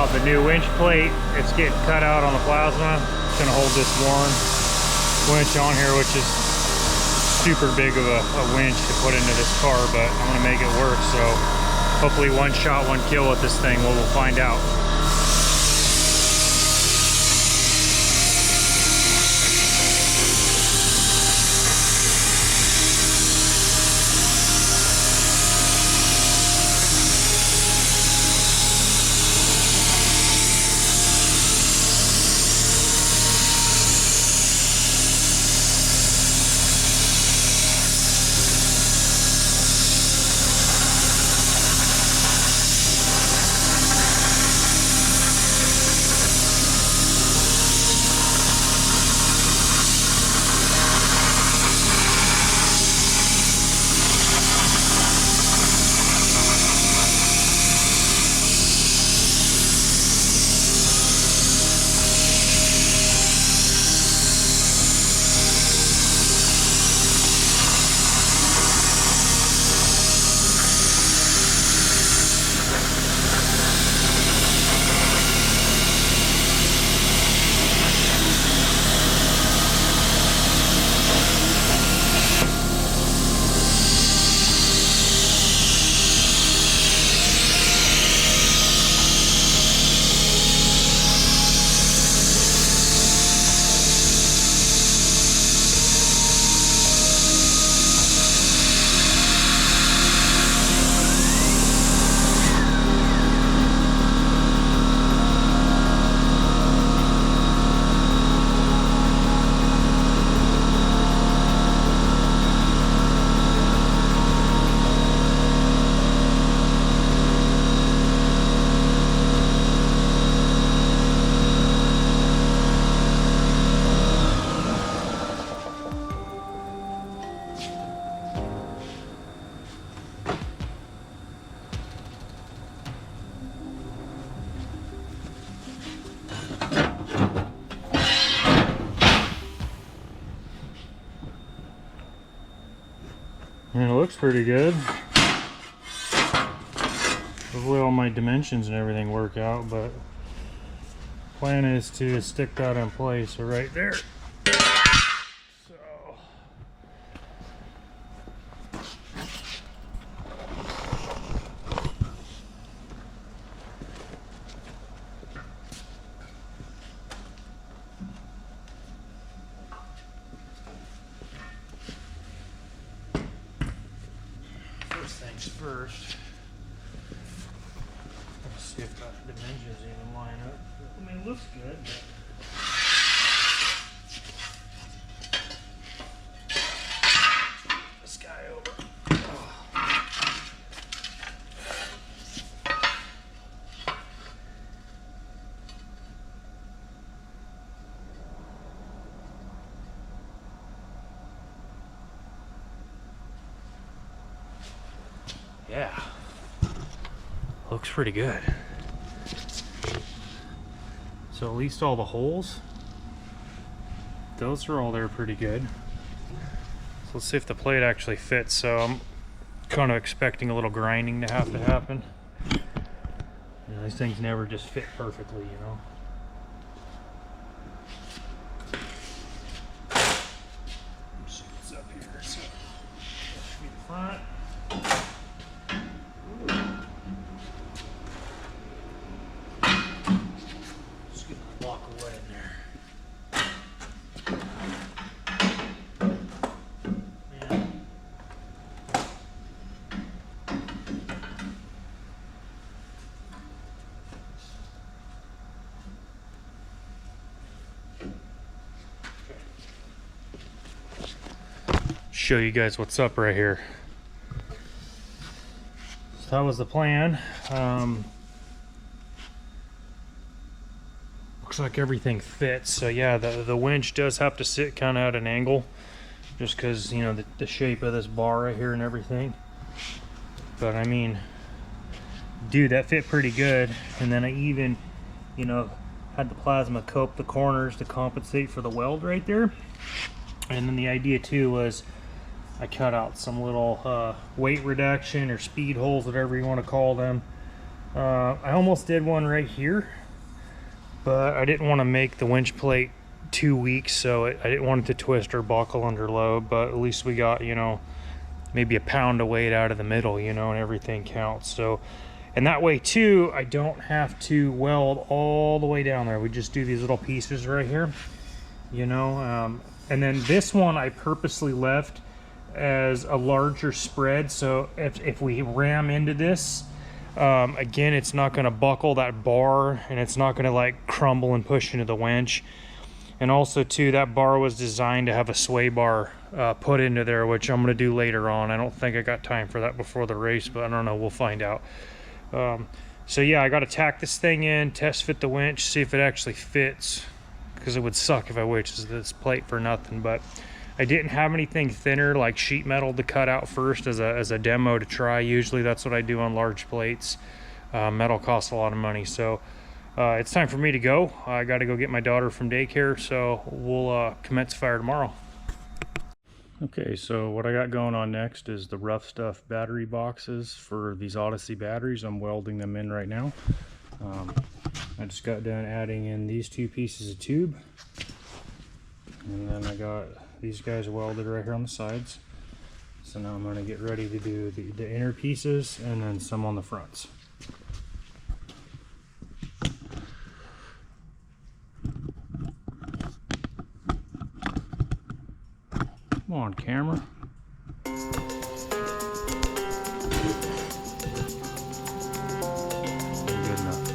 out the new winch plate. It's getting cut out on the plasma. It's gonna hold this one winch on here, which is super big of a winch to put into this car, but I'm gonna make it work. So hopefully one shot, one kill with this thing. We'll find out. And it looks pretty good. Hopefully all my dimensions and everything work out, but plan is to stick that in place. So right there. So things first. Let's see if that dimensions even line up. I mean, it looks good, but this guy over. Oh. Yeah, looks pretty good. So at least all the holes, those are all there pretty good. So let's see if the plate actually fits. So I'm kind of expecting a little grinding to happen. You know, these things never just fit perfectly, you know. Let's see what's up here. So that should be the front. Show you guys what's up right here. So that was the plan. Looks like everything fits. So yeah, the winch does have to sit kind of at an angle, just because, you know, the shape of this bar right here and everything. But I mean, dude, that fit pretty good. And then I even, you know, had the plasma cope the corners to compensate for the weld right there. And then the idea too was I cut out some little weight reduction or speed holes, whatever you want to call them, I almost did one right here, but I didn't want to make the winch plate too weak, so I didn't want it to twist or buckle under load. But at least we got, you know, maybe a pound of weight out of the middle, you know, and everything counts. So, and that way too, I don't have to weld all the way down there. We just do these little pieces right here, you know. And then this one I purposely left as a larger spread, so if we ram into this, again, it's not going to buckle that bar, and it's not going to like crumble and push into the winch. And also too, that bar was designed to have a sway bar put into there, which I'm going to do later on. I don't think I got time for that before the race, but I don't know, we'll find out. So yeah, I got to tack this thing in, test fit the winch, see if it actually fits, because it would suck if I wedged this plate for nothing. But I didn't have anything thinner like sheet metal to cut out first as a demo to try. Usually that's what I do on large plates. Metal costs a lot of money, so it's time for me to go. I got to go get my daughter from daycare, so we'll commence fire tomorrow. Okay, so what I got going on next is the rough stuff battery boxes for these Odyssey batteries. I'm welding them in right now. I just got done adding in these two pieces of tube, and then I got these guys welded right here on the sides. So now I'm going to get ready to do the inner pieces and then some on the fronts. Come on, camera. Good enough.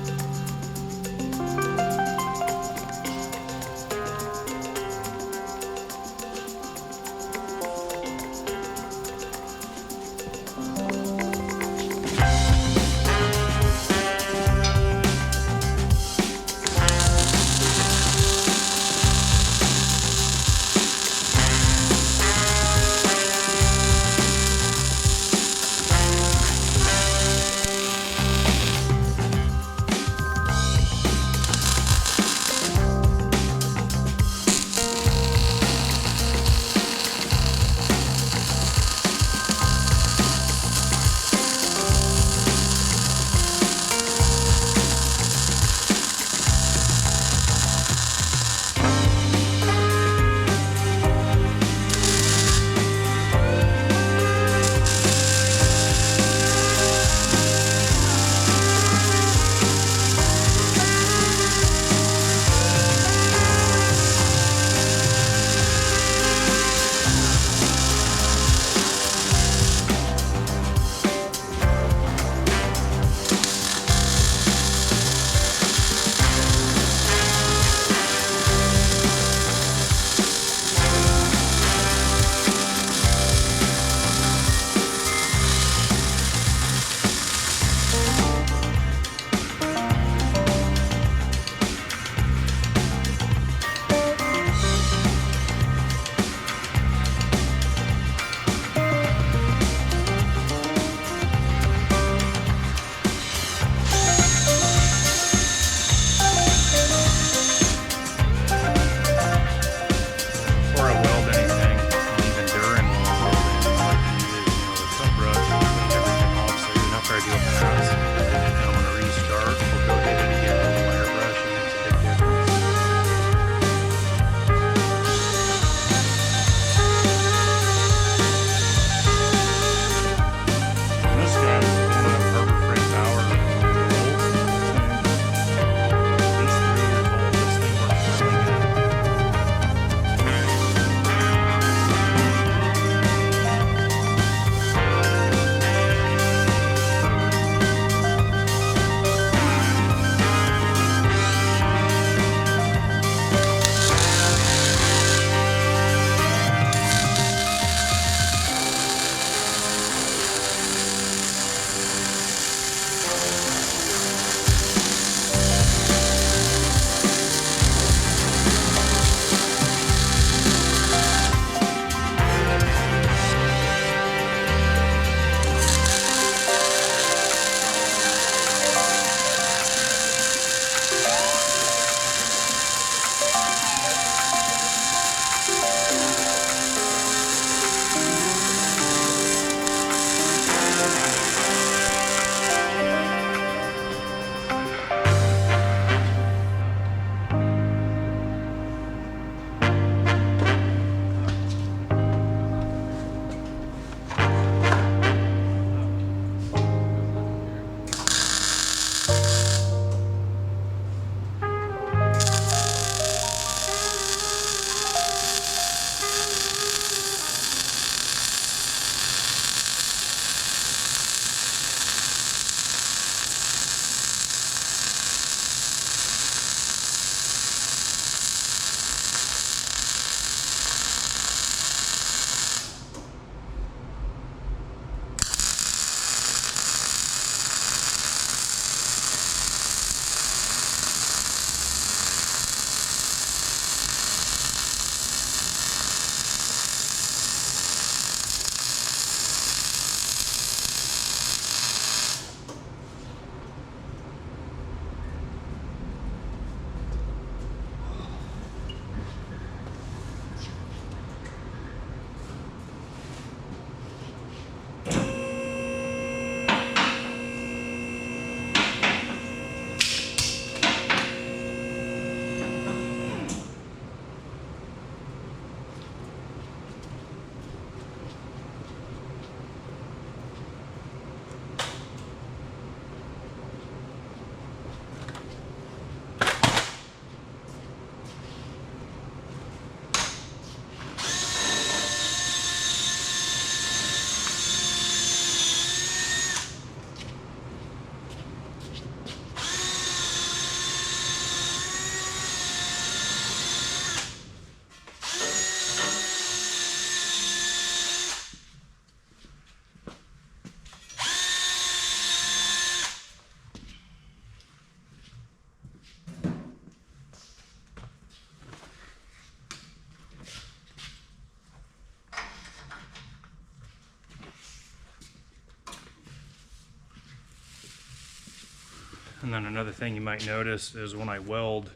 And then another thing you might notice is when I weld,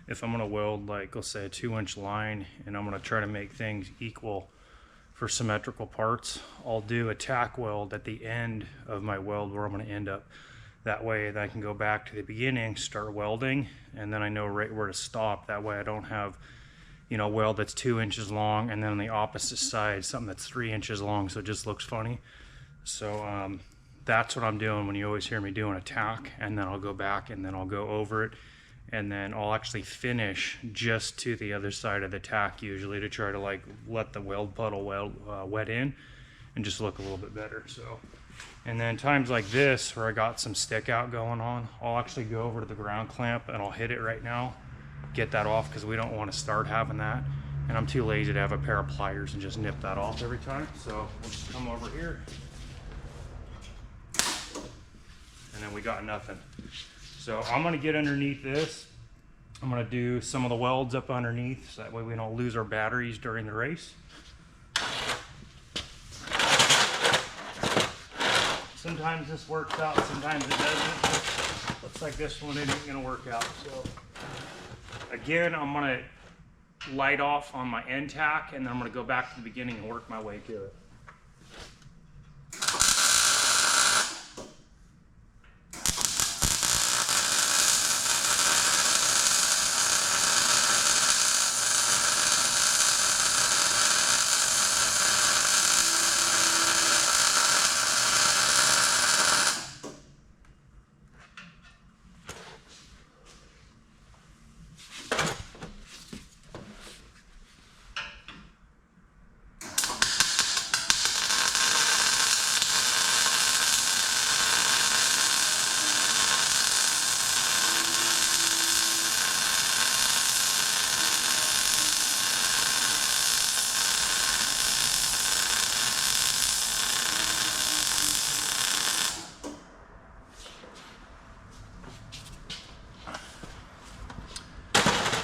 if I'm going to weld like, let's say a 2-inch line, and I'm going to try to make things equal for symmetrical parts, I'll do a tack weld at the end of my weld where I'm going to end up. That way then I can go back to the beginning, start welding, and then I know right where to stop. That way I don't have, you know, weld that's 2 inches long and then on the opposite side something that's 3 inches long, so it just looks funny. So that's what I'm doing when you always hear me doing a tack, and then I'll go back and then I'll go over it, and then I'll actually finish just to the other side of the tack usually to try to like let the weld puddle wet in and just look a little bit better. So, and then times like this where I got some stick out going on, I'll actually go over to the ground clamp and I'll hit it right now, get that off, because we don't want to start having that, and I'm too lazy to have a pair of pliers and just nip that off every time. So we'll just come over here, and then we got nothing. So I'm going to get underneath this. I'm going to do some of the welds up underneath so that way we don't lose our batteries during the race. Sometimes this works out, sometimes it doesn't. Looks like this one isn't going to work out. So again, I'm going to light off on my end tack, and then I'm going to go back to the beginning and work my way to it.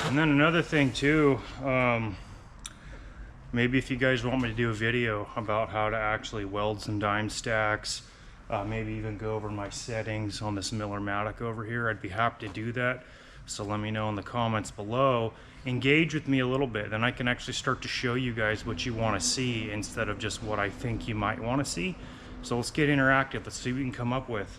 And then another thing too, maybe if you guys want me to do a video about how to actually weld some dime stacks, maybe even go over my settings on this Miller-Matic over here, I'd be happy to do that. So let me know in the comments below. Engage with me a little bit, then I can actually start to show you guys what you want to see instead of just what I think you might want to see. So let's get interactive. Let's see what we can come up with.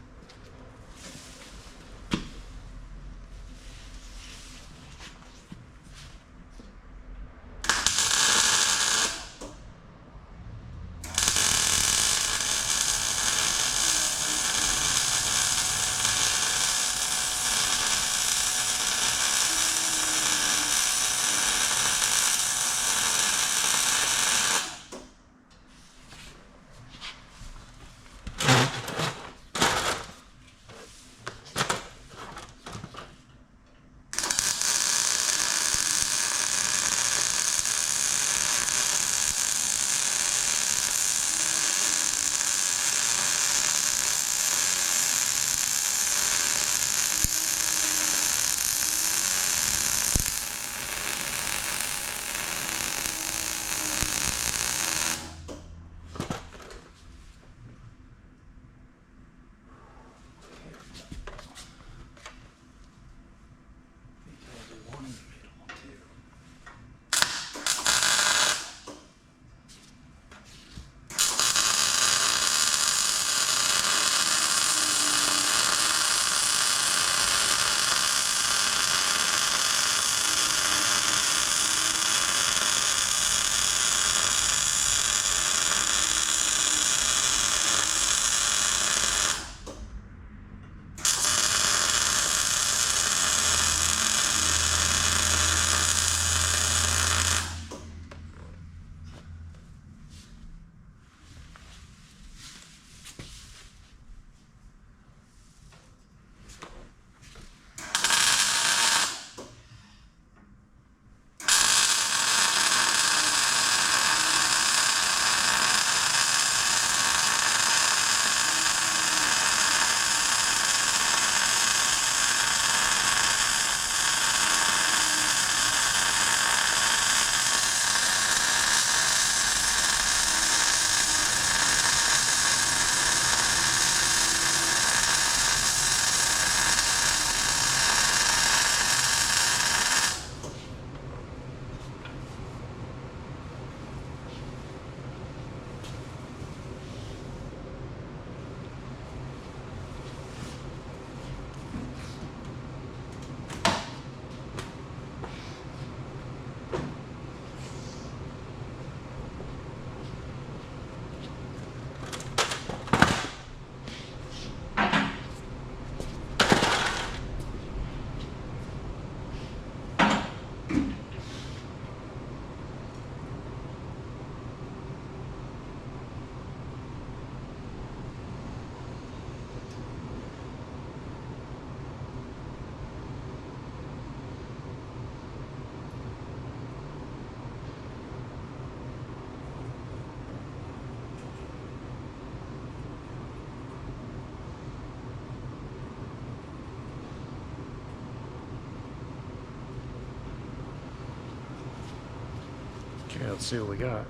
let's see what we got.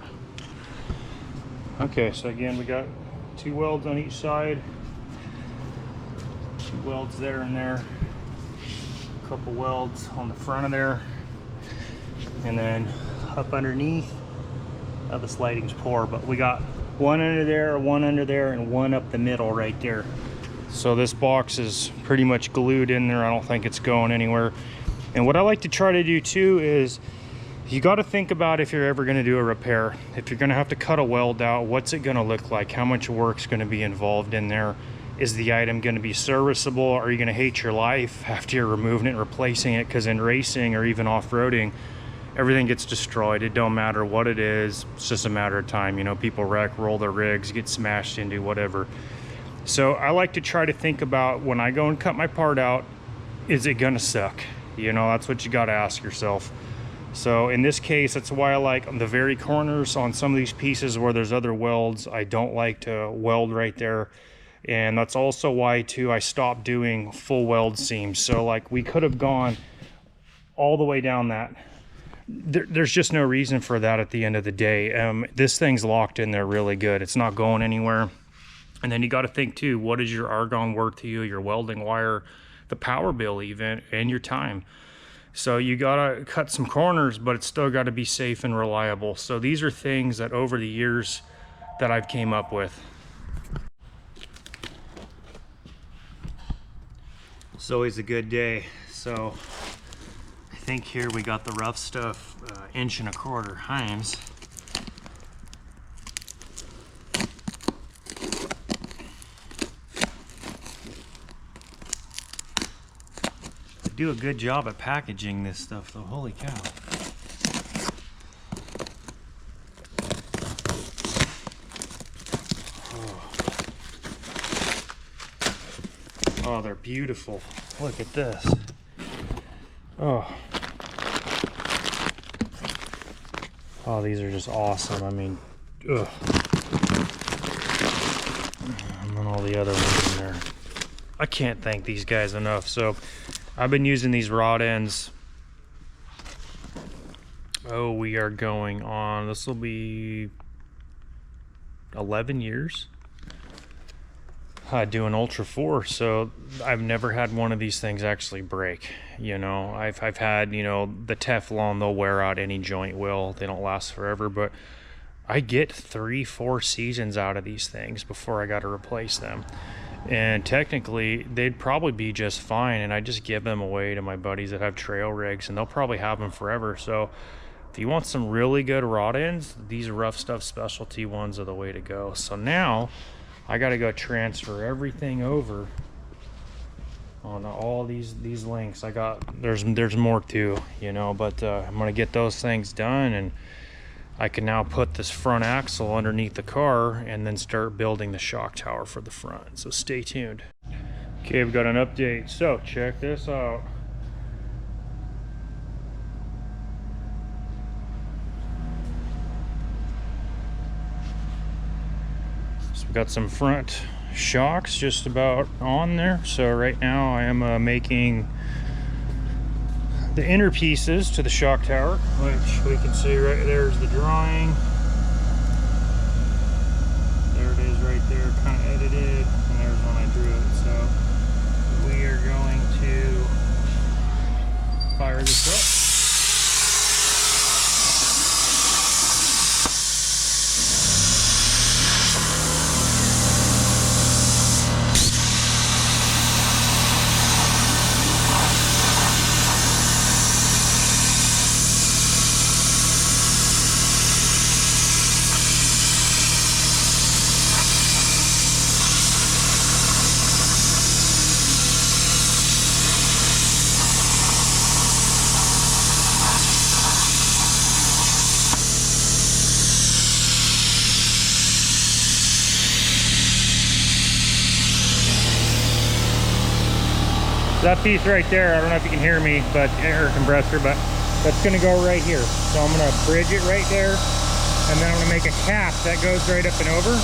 Okay, so again, we got 2 welds on each side. 2 welds there and there. A couple welds on the front of there. And then up underneath, the sliding's poor, but we got 1 under there, 1 under there, and 1 up the middle right there. So this box is pretty much glued in there. I don't think it's going anywhere. And what I like to try to do too is, you got to think about if you're ever going to do a repair. If you're going to have to cut a weld out, what's it going to look like? How much work's going to be involved in there? Is the item going to be serviceable? Are you going to hate your life after you're removing it and replacing it? Because in racing or even off-roading, everything gets destroyed. It don't matter what it is. It's just a matter of time. You know, people wreck, roll their rigs, get smashed into, whatever. So I like to try to think about, when I go and cut my part out, is it gonna suck? You know, that's what you gotta ask yourself. So in this case, that's why I like on the very corners on some of these pieces where there's other welds, I don't like to weld right there. And that's also why too, I stopped doing full weld seams. So like we could have gone all the way down that. There's just no reason for that at the end of the day. This thing's locked in there really good. It's not going anywhere. And then you got to think too, what is your argon worth to you, your welding wire, the power bill even, and your time. So you got to cut some corners, but it's still got to be safe and reliable. So these are things that over the years that I've came up with. It's always a good day. So I think here we got the rough stuff, 1.25" Heims. Do a good job at packaging this stuff though, holy cow. Oh, they're beautiful. Look at this. Oh, these are just awesome. I mean, ugh. And then all the other ones in there. I can't thank these guys enough. So I've been using these rod ends. Oh, we are going on, this will be 11 years doing Ultra 4. So I've never had one of these things actually break. You know, I've had, you know, the Teflon, they'll wear out, any joint will, they don't last forever, but I get 3-4 seasons out of these things before I got to replace them. And technically they'd probably be just fine, and I just give them away to my buddies that have trail rigs, and they'll probably have them forever. So if you want some really good rod ends, these rough stuff specialty ones are the way to go. So now I got to go transfer everything over on all these links. I got there's more too, you know, but I'm gonna get those things done, and I can now put this front axle underneath the car and then start building the shock tower for the front. So stay tuned. Okay, we've got an update. So check this out. So we've got some front shocks just about on there. So right now I am making the inner pieces to the shock tower, which we can see right there's the drawing. There it is right there, kind of edited, and there's when I drew it. So we are going to fire this up. That piece right there, I don't know if you can hear me, but air compressor, but that's gonna go right here. So I'm gonna bridge it right there, and then I'm gonna make a cap that goes right up and over.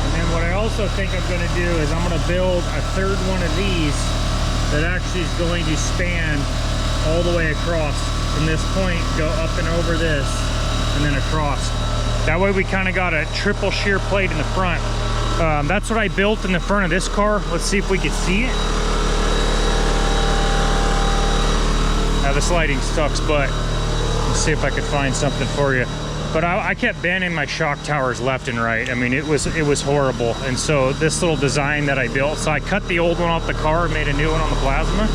And then what I also think I'm gonna do is I'm gonna build a third one of these that actually is going to span all the way across. from this point, go up and over this, and then across. That way we kind of got a triple shear plate in the front. That's what I built in the front of this car. Let's see if we can see it. Now this lighting sucks, but let's see if I could find something for you. But I kept bending my shock towers left and right. I mean, it was horrible. And so this little design that I built, so I cut the old one off the car and made a new one on the plasma.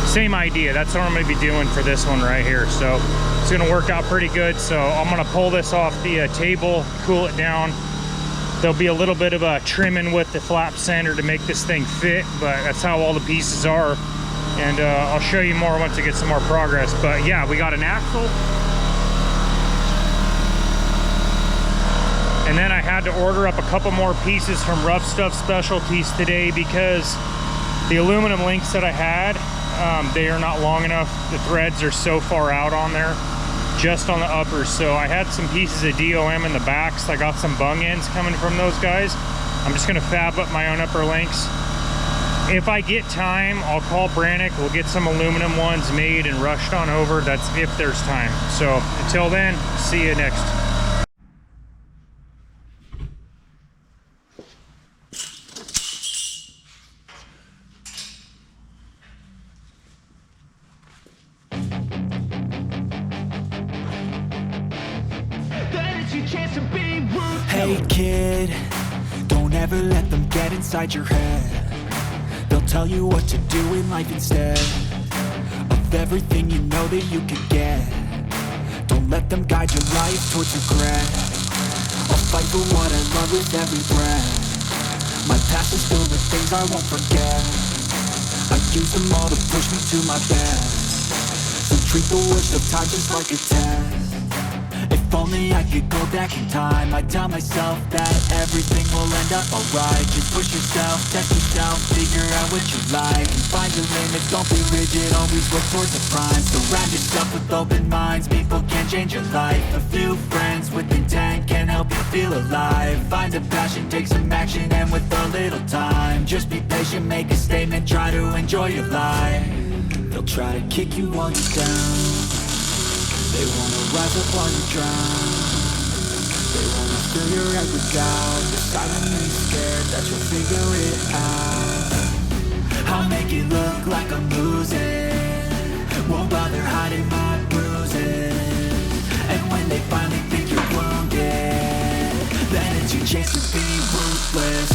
Same idea. That's what I'm going to be doing for this one right here. So it's going to work out pretty good. So I'm going to pull this off the table, cool it down. There'll be a little bit of a trimming with the flap sander to make this thing fit, but that's how all the pieces are. And I'll show you more once I get some more progress. But yeah, we got an axle. And then I had to order up a couple more pieces from Rough Stuff Specialties today because the aluminum links that I had, they are not long enough. The threads are so far out on there, just on the uppers. So I had some pieces of DOM in the backs. I got some bung ends coming from those guys. I'm just gonna fab up my own upper links. If I get time, I'll call Brannick. We'll get some aluminum ones made and rushed on over. That's if there's time. So until then, see you next. Hey kid, don't ever let them get inside your head. They'll tell you what to do in life instead of everything you know that you could get. Don't let them guide your life towards regret. I'll fight for what I love with every breath. My past is filled with things I won't forget. I use them all to push me to my best. So treat the worst of times just like a test. If only I could go back in time, I'd tell myself that everything will end up alright. Just push yourself, test yourself, figure out what you like, and find your limits, don't be rigid, always work towards the prime. Surround yourself with open minds, people can change your life. A few friends with intent can help you feel alive. Find a passion, take some action, and with a little time, just be patient, make a statement, try to enjoy your life. They'll try to kick you while you're down. They wanna rise up while you drown. They wanna fill your head with doubt. You're silently scared that you'll figure it out. I'll make it look like I'm losing. Won't bother hiding my bruises. And when they finally think you're wounded, then it's your chance to be ruthless.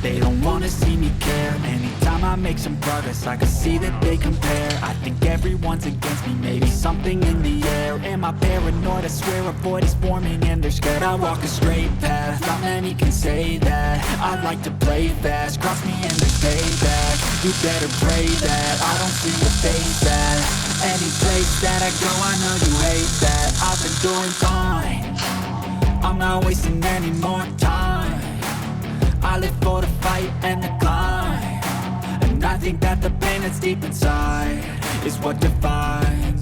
They don't wanna see me care. Anytime I make some progress, I can see that they compare. I think everyone's against me, maybe something in the air. Am I paranoid? I swear a void is forming and they're scared. I walk a straight path, not many can say that. I like to play fast, cross me and there's payback. You better pray that I don't see your face at any place that I go. I know you hate that. I've been doing fine, I'm not wasting any more time. I live for the fight and the climb, and I think that the pain that's deep inside is what defines.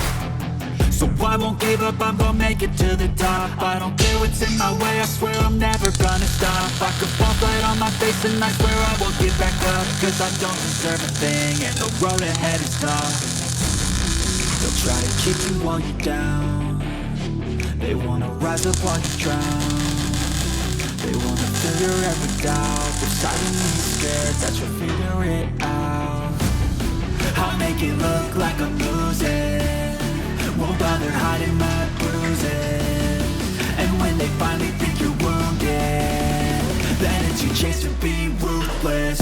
So I won't give up, I'm gonna make it to the top. I don't care what's in my way, I swear I'm never gonna stop. I could fall flat on my face and I swear I won't get back up, cause I don't deserve a thing and the road ahead is tough. They'll try to keep you while you're down. They wanna rise up while you drown. They wanna fill your head with doubt. They're silently scared that you'll figure it out. I'll make it look like I'm losing. Won't bother hiding my bruises. And when they finally think you're wounded, then it's your chance to be ruthless.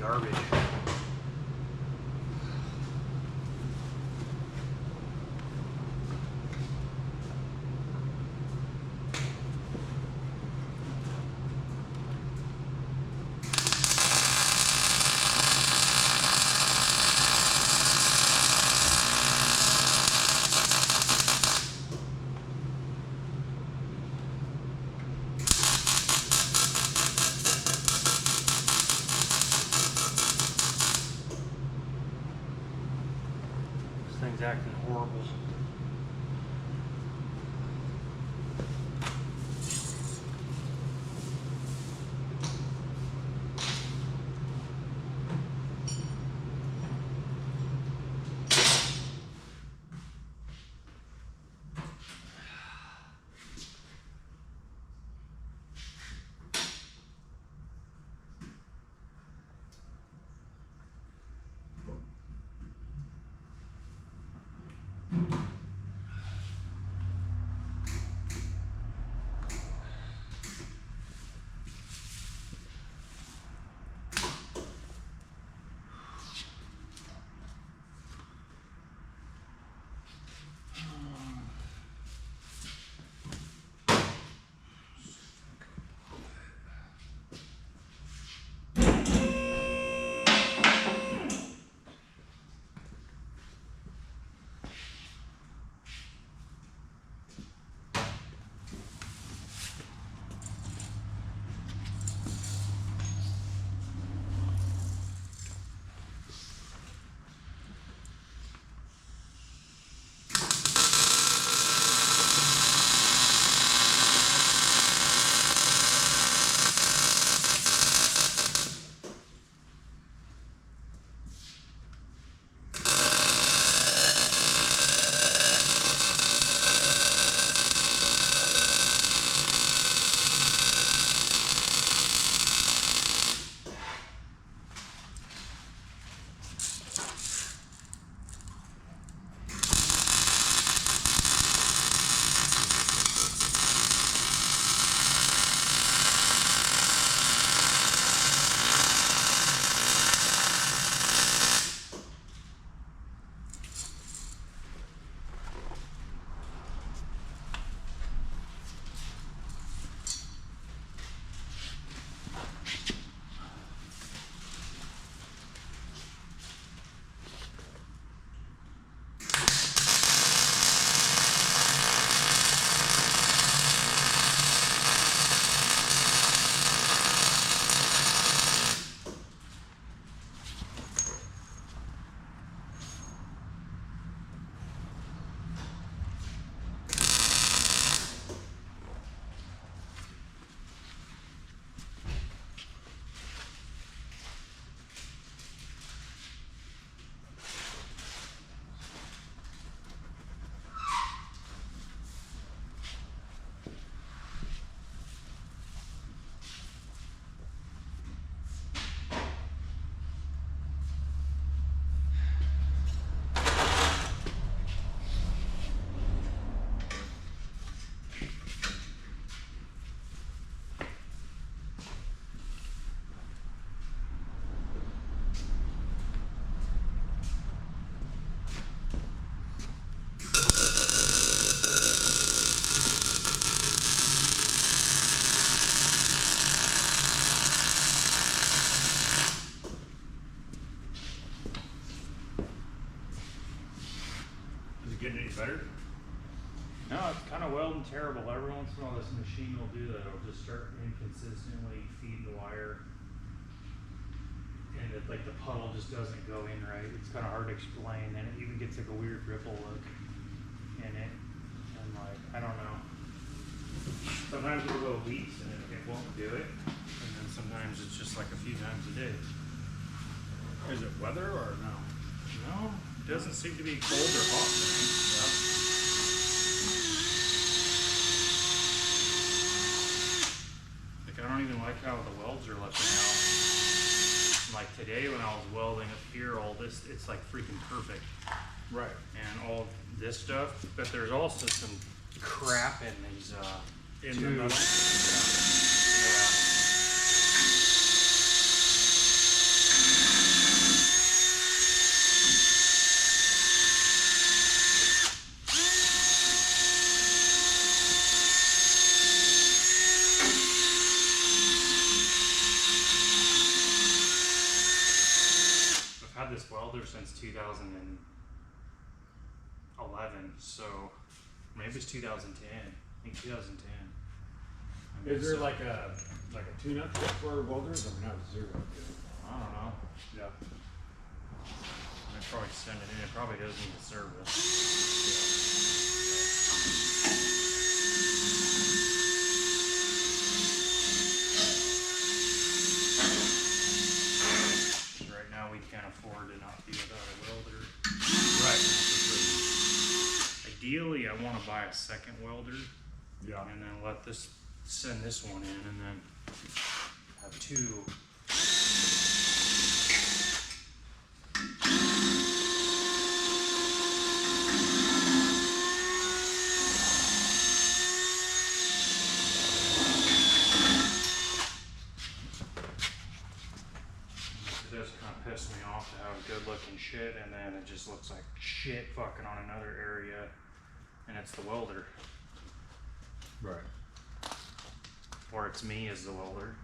garbage. This thing's acting horrible. Getting any better? No, it's kind of welding terrible. Every once in a while this machine will do that. It'll just start inconsistently feed the wire. And like the puddle just doesn't go in right. It's kind of hard to explain. And it even gets like a weird ripple look in it. And like, I don't know. Sometimes it'll go weeks and it won't do it. And then sometimes it's just like a few times a day. Is it weather or no? No, it doesn't seem to be cold or hot today. Like I don't even like how the welds are looking out. Like today when I was welding up here, all this, it's like freaking perfect. Right. And all this stuff, but there's also some crap in these In the metal? Yeah. had this welder since 2011, so maybe it's 2010. I think 2010. I mean, Is there so- like a tune-up kit for welders? I mean, not zero. I don't know. Yeah. I'd probably send it in. It probably does need a service. Right now we can't afford to not be without a welder. Right. Ideally, I want to buy a second welder Yeah. and then send this one in, and then have two. It does kind of piss me off to have good looking shit and then it just looks like shit fucking on another area, and it's the welder, Right. or it's me as the welder.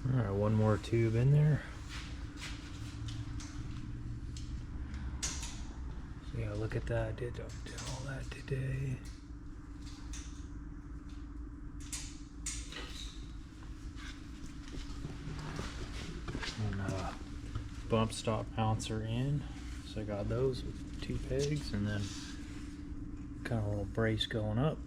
All right, one more tube in there. So yeah, look at that. Did all that today. And bump stop mounts are in. So I got those with 2 pegs, and then kind of a little brace going up.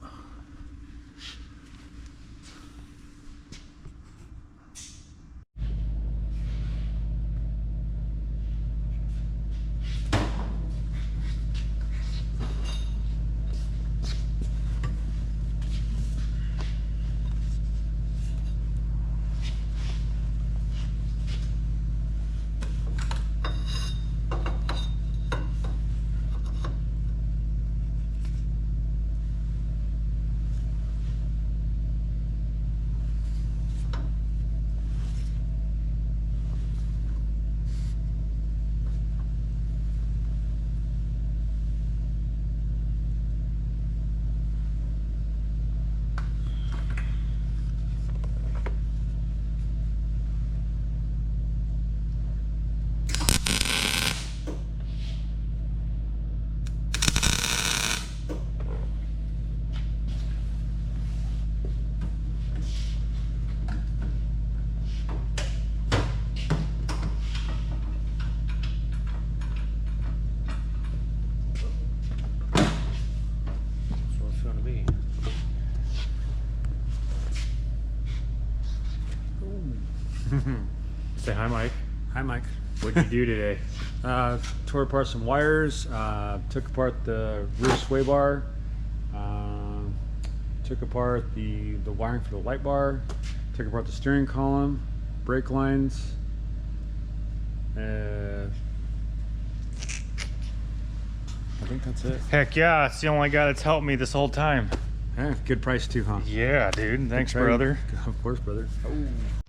Say hi, Mike. Hi, Mike. What'd you do today? Tore apart some wires, took apart the rear sway bar, took apart the wiring for the light bar, took apart the steering column, brake lines. I think that's it. Heck yeah, it's the only guy that's helped me this whole time. Yeah, good price too, huh? Yeah, dude. Thanks, Okay. brother. Of course, brother. Oh.